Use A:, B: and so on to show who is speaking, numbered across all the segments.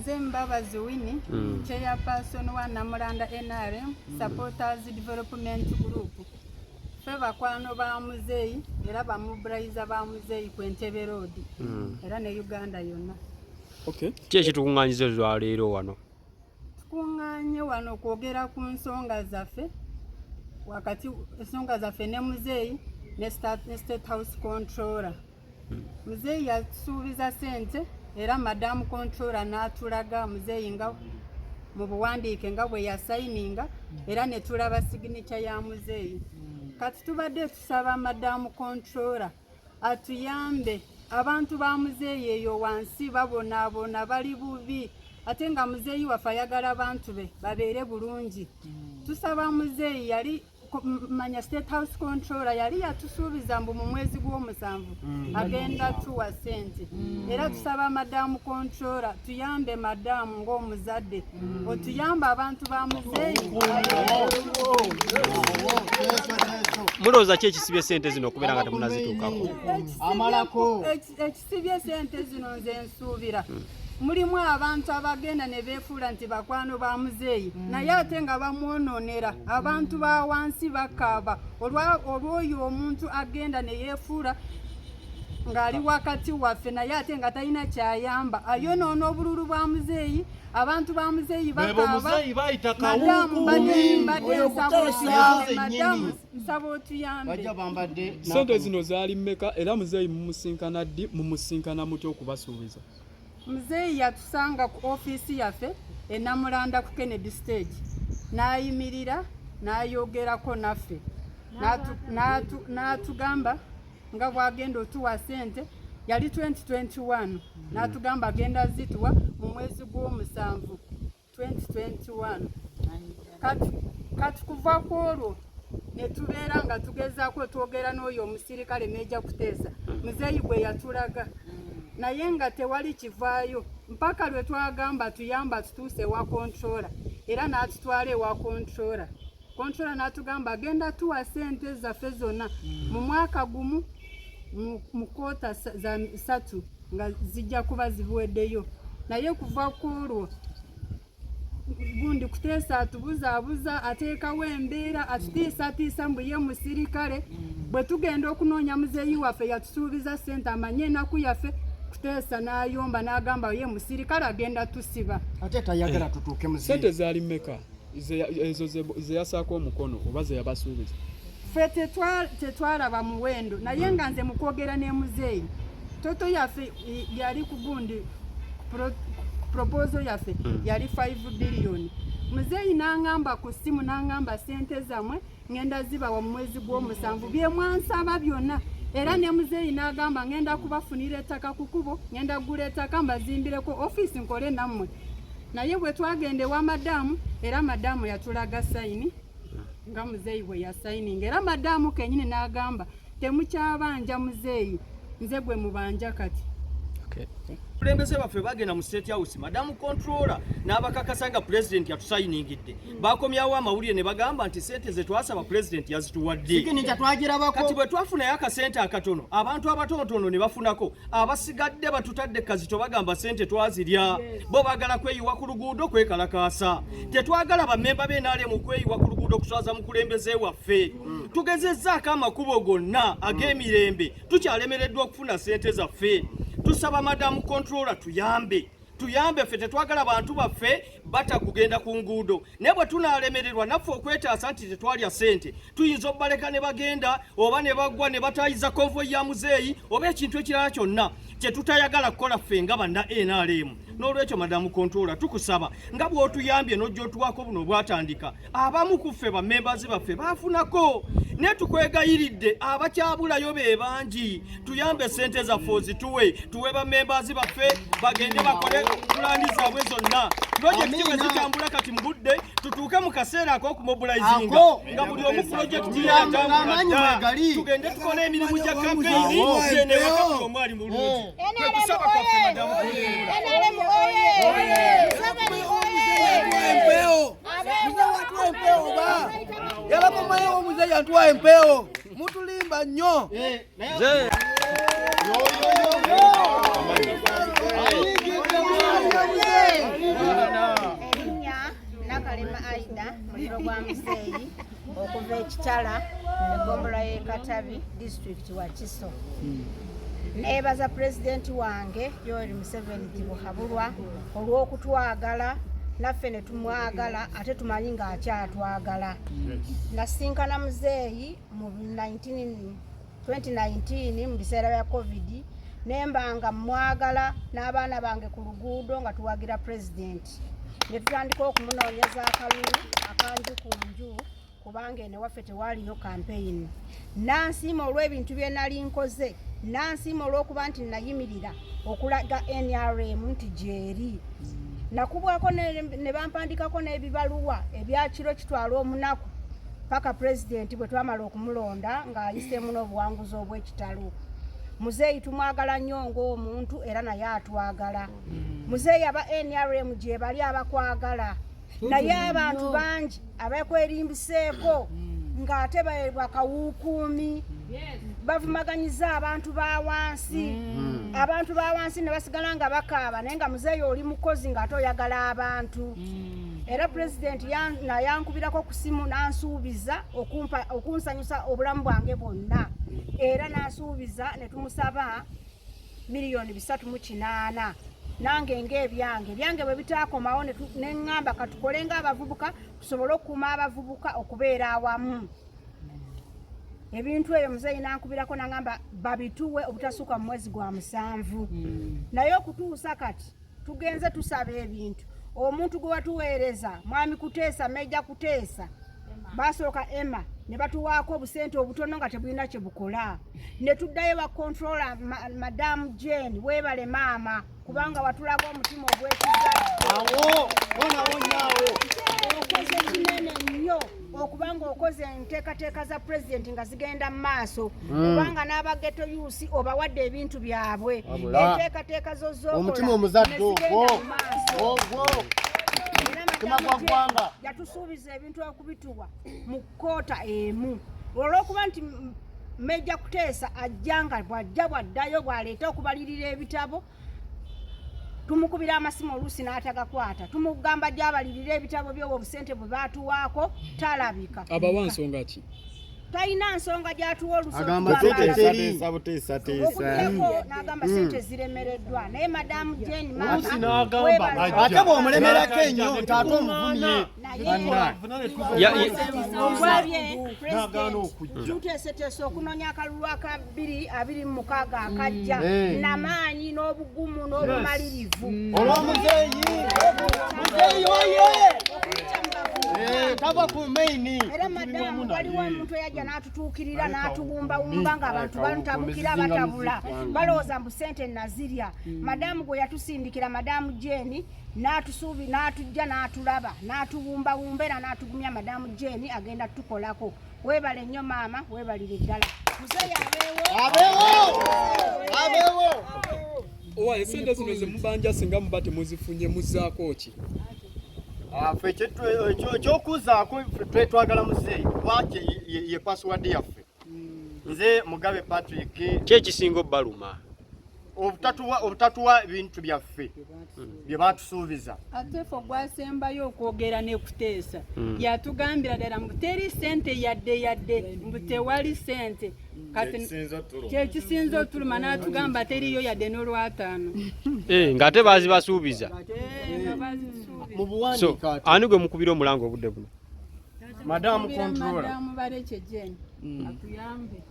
A: Nze Mbabazi Winnie, Chairperson wa Namulanda NRM Supporters Development Group. Ffe bakwano ba muzeeyi era bamubrayiza ba muzeeyi ku Entebe Road era ne Uganda yonna.
B: Okay. Ki ekitukungaanyiza lwa leero wano?
A: Tukungaanye wano kwogera ku nsonga zaffe wakati ensonga zaffe ne muzeeyi ne State House Controller. Muzeeyi yasuubiza ssente era Madam Controller n'atulaga muzeeyi nga mu buwandiike nga bwe yasayininga era ne tulaba signature ya muzeeyi. Kati tubadde tusaba Madam Controller atuyambe abantu ba muzeeyi eyo wansi babonaabona bali bubi ate nga muzeeyi waffe ayagala abantu be babeere bulungi. Tusaba muzeeyi yali manya State House Controller yali yatusuubiza mbu mu mwezi gw'omusanvu agenda tuwa ssente era tusaba Madam Controller tuyambe Madam ng'omuzadde otuyamba abantu ba muzeeyi.
B: Mulowooza ki ekisibye ssente zino okubeera nga temunazituukako?
A: Ekisibye ssente zino nze nsuubira mulimu abantu abagenda ne beefuula nti bakwano ba muzeeyi naye ate nga bamwonoonera abantu ba wansi bakaaba olw'oyo omuntu agenda ne yeefuula ng'ali wakati waffe naye ate nga talina kyayamba ayonoona obululu bwa muzeeyi abantu ba muzeeyi bakaaba. Madamu nsaba otuyambe.
B: Ssente zino zaali mmeka era muzeeyi mumusinkana ddi mumusinkana mutya okubasuubiza?
A: Muzeeyi yatusanga ku ofiisi yaffe e Namulanda ku Kennedy Stage n'ayimirira n'ayogerako naffe n'atugamba nga bw'agenda otuwa ssente yali 2021 n'atugamba agenda zituwa mu mwezi gw'omusanvu 2021. Kati kuva ku olwo ne tubeera nga tugezaako twogera n'oyo omusirikale Meja Kuteesa muzeeyi gwe yatulaga naye nga tewali kivaayo mpaka lwe twagamba tuyamba tutuuse wa Controller era n'atutwala ewa Controller. Controller n'atugamba agenda tuwa ssente zaffe zonna mu mwaka gumu mu koota za 3 nga zijja kuba zibuweddeyo naye kuva ku olwo gundi Kuteesa atubuzaabuza ateekawo embeera atutiisatiisa mbu ye musirikale bwe tugenda okunoonya muzeeyi waffe yatusuubiza ssente amanye ennaku yaffe Kuteesa n'ayomba n'agamba ye musirikale agenda tusiba
C: ate tayagala tutuuke muzeeyi.
B: Ssente zaali mmeka ezo ze yasaako omukono oba ze yabasuubiza?
A: Ffe tetwalaba muwendo naye nga nze mukwogera ne muzeeyi toto yaffe yali ku gundi proposal yaffe yali 5 billion. Muzeeyi n'angamba ku ssimu n'angamba ssente zammwe ngenda zibawa mu mwezi gw'omusanvu bye mwansaba byonna era ne muzeeyi n'agamba ngenda kubafunira ettaka ku kubo ngenda kugula ettaka mbazimbireko ofiisi nkole nammwe naye bwe twagende wa Madamu era Madamu yatulaga sayini nga muzeeyi bwe yasayininga era Madamu kennyini n'agamba temukyabanja muzeeyi nze gwe mubanja kati.
D: Kulembeze baffe bagenda mu State House Madam Controller n'abakakasa nga President yatusayiningidde bakomyawo amawulire ne bagamba nti ssente ze twasaba President yazituwadde. Kati bwe twafunayo akasente akatono abantu abatonotono ne bafunako abasigadde batutadde kazito bagamba ssente twazirya bo bagala kweyiwa ku luguudo kwekalakaasa tetwagala bammemba b'enaale mu kweyiwa ku luguudo kuswaza mu kulembeze waffe tugezezzaako amakubo gonna ag'emirembe tukyalemereddwa okufuna ssente zaffe. Tusaba Madam Controller tuyambe ffe tetwagala abantu baffe batakugenda ku nguudo naye bwe tunaalemererwa naffe okwetaasa nti tetwalya ssente tuyinza obbaleka ne bagenda oba ne bagwa ne batayiza konvoyi ya muzeeyi oba ekintu ekirala kyonna kye tutayagala kukola ffe nga banna NRM. N'olwekyo Madam Controller tukusaba nga bw'otuyambye n'ojja otuwaako buno bwatandika abamu ku ffe bammembazi baffe baafunako ne tukwegayiridde abakyabulayo be bangi tuyambe ssente zaffe ozituwe tuwe bammembazi baffe bagende bakole pulaani zaabwe zonna pulojekiti bwe zitambula kati mu budde tutuuke mu kaseera ak'okumobilizinga nga buli omu pulojekiti yatambula tugende tukole emirimu gya kampeyini zenewaka buli omu ali mulungi kwe kusaba kwaffe Madam Controller.
C: Yala mama yo muzeeyi antwaye mpeo mutulimba nnyo.
E: muliro gwa Muzeeyi okuva ekitala eggombolola y'e Katabi district wa Kiso. Neebaza pulezidenti wange Yoweri Museveni Tibuhaburwa olw'okutwagala naffe ne tumwagala ate tumanyi ng'akyatwagala. Nasinkana Muzeeyi mu 2019 mu biseera bya COVID nembanga mwagala n'abaana bange ku luguudo nga tuwagira pulezidenti. Ne tutandika okumunoonyeza akalulu akanju ku nju kubanga ene waffe tewaaliyo campaign. Nansiima olw'ebintu bye nali nkoze, nansiima olw'okuba nti nayimirira okulaga NRM nti gyeri. Nakubwako ne bampandikako n'ebibaluwa ebya kiro kitwala omunaku paka pulezidenti bwe twamala okumulonda ng'ayiseemu n'obuwanguzi obw'ekitalo. Muzeeyi tumwagala nnyo ng'omuntu era naye atwagala. Muzeeyi aba NRM gye bali abakwagala. Naye abantu bangi abakwerimbiseeko ng'ate bakawukuumi bavumaganyiza abantu ba wansi. Abantu ba wansi ne basigala nga bakaaba naye nga Muzeeyi oli mukozi ng'ate oyagala abantu. Era pulezidenti yankubirako ku simu n'ansuubiza okunsanyusa obulamu bwange bwonna. Era n'asuubiza ne tumusaba $380,000. Nange ng'ebyange bwe bitaakomawo ne ŋŋamba katukole ng'abavubuka tusobole okukuuma abavubuka okubeera awamu. Ebintu ebyo Muzeeyi nankubirako n'angamba babituwe obutasuuka mu mwezi gwa 7. Naye okutuusa kati tugenze tusaba ebintu. Omuntu gwe watuweereza mwami Kuteesa, Meja Kuteesa basooka Emma ne batuwaako obusente obutono nga tebulina kye bukola. Ne tuddayo ba controller Madamu Jane weebale maama kubanga watulaga omutima ogw'ekizadde.
C: Awo bonawo nyaawo
E: okoze kinene nnyo okubanga okoze enteekateeka za pulezidenti nga zigenda mu maaso kubanga n'abageto yuusi obawadde ebintu byabwe. Enteekateeka zo z'okola
C: omutima omuzadde ogwo
E: yatusuubiza ebintu okubituwa mu kkoota emu. Olw'okuba nti Meja Kuteesa ajjanga bw'ajja bw'addayo bw'aleeta okubalirira ebitabo tumukubira amasimu oluusi n'atagakwata. Tumugamba gy'abalirira ebitabo by'obwo obusente bwe baatuwaako talabika.
B: Abawa nsonga ki?
E: Talina nsonga gy'atuwa oluusi n'agamba sente ziremereddwa. Naye Madamu Jane
C: ate bw'omulemerako ennyo ntaate omuvumye.
E: Tuteeseteese okunoonya akalulu aka 226 akajja namaanyi n'obugumu n'obumalirivu.
C: Olw'Omuzeeyi oye kava ku maini.
E: Era Madamu waliwo omuntu eyajja n'atutuukirira n'atubumbawumba ng'abantu bamutabukira batabula balowooza mbu sente nazirya. Madamu gwe yatusindikira Madamu Jane n'atujja n'atulaba n'atubumbawumba era n'atugumya Madamu Jane agenda tukolako. Weebale nnyo maama, weebalire ddala. Muzeeyi
C: abeewo.
B: Owa esente zino ze mubanja singa muba temuzifunye muzzaako ki?
D: Ffe ekyokuzaako twetwagala Muzeeyi lwaki ye password yaffe. Nze Mugabe Patrick kyekisinga obbaluma obutatuwa ebintu byaffe bye batusuubiza.
A: Ate ffe gwasembayo okwogera ne Kuteesa yatugambira ddala mbu teri sente yadde mbu tewali sente. Kyekisinza otuluma n'atugamba teriyo yadde n'olwataano.
F: Ng'ate baazibasuubiza. So ani gwe mukubira omulango obudde buno?
D: Madamu controller.
A: Madamu Bareke Jane atuyambe.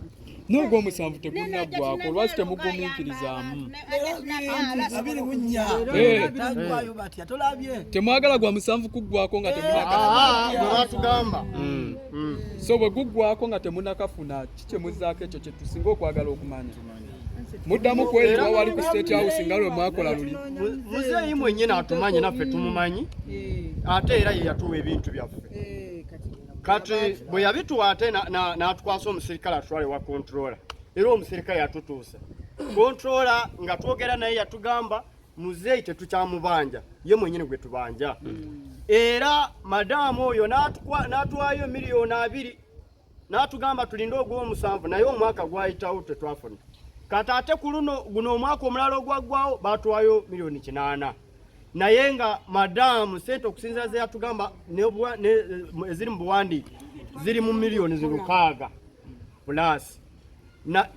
B: N'ogwo omusanvu tegunnaggwako lwaki temugumiikirizaamu? Temwagala gwa musanvu kuggwako nga
D: temunatugamba.
B: So bwe guggwako nga temunakafuna kiki muzzaako ekyo kye tusinga okwagala okumanya. Muddamu kwetwa wali ku State House nga lwe mwakola luli.
D: Muzeeyi mwennyini atumanyi naffe tumumanyi ate era ye yatuwa ebintu byaffe. Kati bwe yabituwa ate n'atukwasa omusirikale atwale wa controller. Era omusirikale yatutuusa. Controller nga twogera naye yatugamba Muzeeyi tetukyamubanja, ye mwennyini gwe tubanja. Era Madamu oyo n'atuwaayo $2,000,000 n'atugamba tulinde ogw'omusanvu naye omwaka gwayitawo tetwafuna. Kati ate ku guno omwaka omulala ogwaggwawo baatuwaayo $8,000,000. naye nga madamu sente okusinziira ze yatugamba eziri mu buwandiike ziri mu miliyoni 600 plus.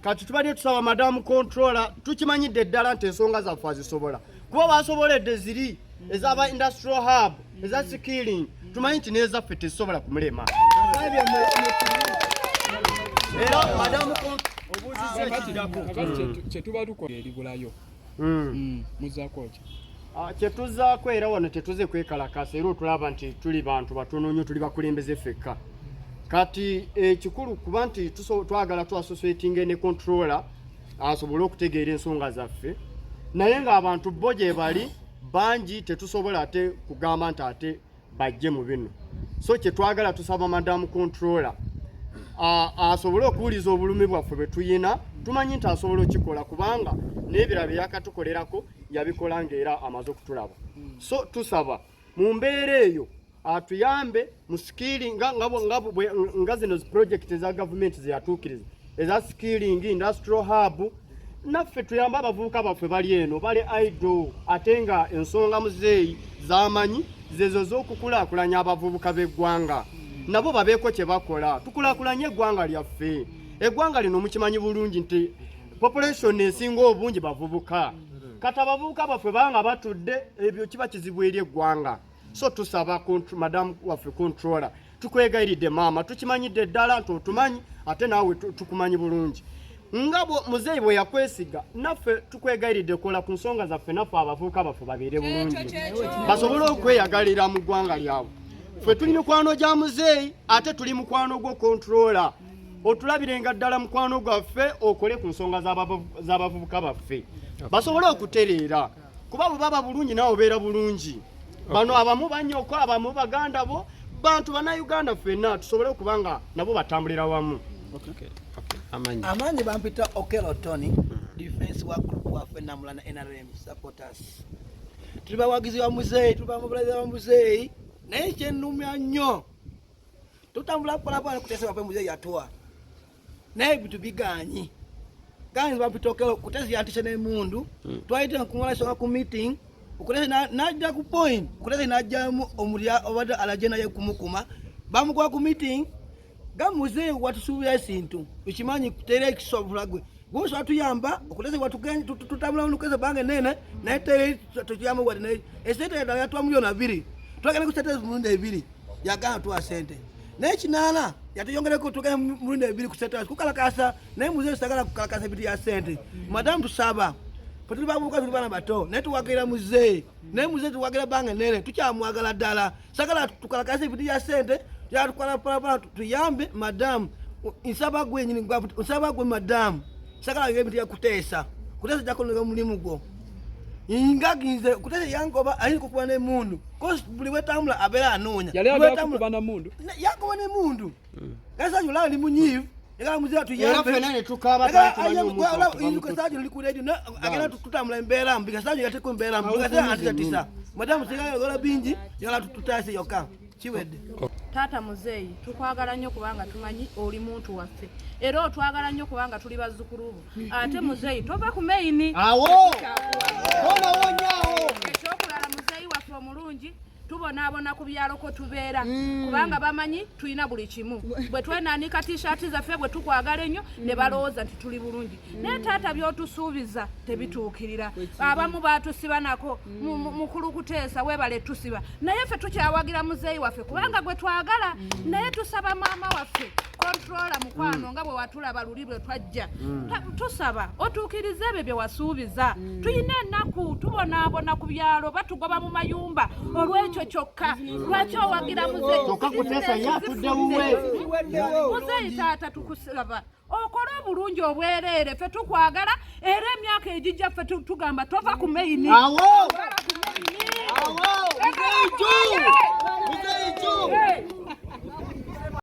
D: Kati tubadde tusaba madamu controller tukimanyidde ddala nti ensonga zaffe azisobola kuba basoboledde ziri ez'aba industrial hub eza skilling tumanyi nti nezaffe tezisobola kumulema. Era madamu
B: kyetuba tukola eribulayo muzaako ki
D: kyetuzaako era wano tetuze kwekalakasa era otulaba nti tuli bantu batono nnyo tuli bakulembeze ffekka. Kati ekikulu kuba nti twagala twassociatinga ne controller asobole okutegeera ensonga zaffe naye ng'abantu bo gye bali bangi tetusobola ate kugamba nti ate bajje mu bino. So kyetwagala tusaba madamu controller asobole okuwuliza obulumi bwaffe bwe tuyina tumanyi nti asobola okikola kubanga n'ebirala bye yakatukolerako yabikola ng'era amaze okutulaba. So tusaba mu mbeera eyo atuyambe mu skilling nga zino project eza government zeyatuukiriza eza skilling industrial hub naffe tuyambe abavubuka baffe bali eno bali idle ate nga ensonga muzeeyi zamanyi zezo z'okukulaakulanya abavubuka b'eggwanga nabo babeeko kye bakola tukulaakulanye eggwanga lyaffe. Eggwanga lino mukimanyi bulungi nti population esinga obungi bavubuka kati abavubuka baffe banga batudde ebyo kiba kizibu eri eggwanga. So tusaba madamu waffe controller tukwegayiridde maama tukimanyidde ddala nti otumanyi ate naawe tukumanyi bulungi ngabo muzeeyi bwe yakwesiga naffe tukwegayiridde kola ku nsonga zaffe naffe abavubuka baffe babeere bulungi basobole okweyagalira mu ggwanga lyabwe. Ffe tuli mikwano gya muzeeyi ate tuli mukwano gwo controller otulabirenga ddala mukwano gwaffe okole ku nsonga z'abavubuka baffe basobole okutereera kuba bwe baba bulungi naawe obeera bulungi. Bano abamu banyoko abamu baganda bo bantu bannayuganda ffenna tusobole okubanga nabo batambulira wamu.
C: Amanyi bampita Okelo Tony defense wa group waffe namula na NRM supporters tuli bawagiziba muzeeyi tuli bamubulaza muzeeyi naye kyennumya nnyo tutambula polapala kutesebwa pe muzeeyi yatuwa naye bitu biganyi ganyi bampita Okelo kutesi yantisha n'emundu twayite nkungola songa ku meeting ukuleze najja ku point ukuleze najjamu omulya obadde alajena ye kumukuma bamukuba ku meeting gamuzeeyi watusuubira esintu ukimanyi kuteera ekisobula gwe gwoso atuyamba ukuleze watugenyi tutambula nukeze bange nene naye tere tutuyamba wadi naye esente yatwa milioni 2 twagenda ku sente mulundi 2 yagana tuwa sente naye kinana yatuyongereko tugenda mulundi 2 ku sente kukalakasa naye muzeeyi sagala kukalakasa ebintu ya sente madamu tusaba Patuli babuka tuli bana bato netu wagira muzeeyi naye muzeeyi tuwagira bange nene tukyamwagala ddala sagala tukalakasa ebintu ya sente yatukwana pala tuyambe madamu nsaba gwe nyini nsaba gwe madamu sagala ebintu ya kutesa jakoleka mulimu gwo ingaginze kutesa yangoba ali kukuba ne mundu kosi buli wetambula abera anonya
B: yali akuba na mundu
C: yakoba ne mundu kasa yula ali munyivu ega muzeeyi tuyambe
D: era fenane tukaba tumanyi
C: omuntu kasaje likuledio na agenda tutambula mbera mbi kasaje yateko mbera mbi kasaje atisa madamu segala yola bingi yala tutase yoka kiwedde.
G: Tata muzeeyi tukwagala nnyo kubanga tumanyi oli muntu waffe era otwagala nnyo kubanga tuli bazzukulu bo ate muzeeyi tova ku maini
D: awo bona wonyawo
G: ekyokulala muzeeyi waffe omulungi tubonaabona ku byalo ko tubeera kubanga bamanyi tulina buli kimu bwe twenanika t-shirt zaffe bwe tukwagala ennyo ne balowooza nti tuli bulungi naye taata by'otusuubiza tebituukirira abamu baatusiba nako mukulu kuteesa weebale tusiba naye ffe tukyawagira muzeeyi waffe kubanga gwe twagala naye tusaba maama waffe controller mukwano nga bwe watulaba luli bwe twajja tusaba otuukirize ebyo bye wasuubiza tuyina ennaku tubonaabona ku byalo batugoba mu mayumba olw'ekyo kyokka lwaki owagira muzeeyi taata tukusaba okole obulungi obwereere ffe tukwagala era emyaka egijja ffe tugamba tova ku maini
D: awo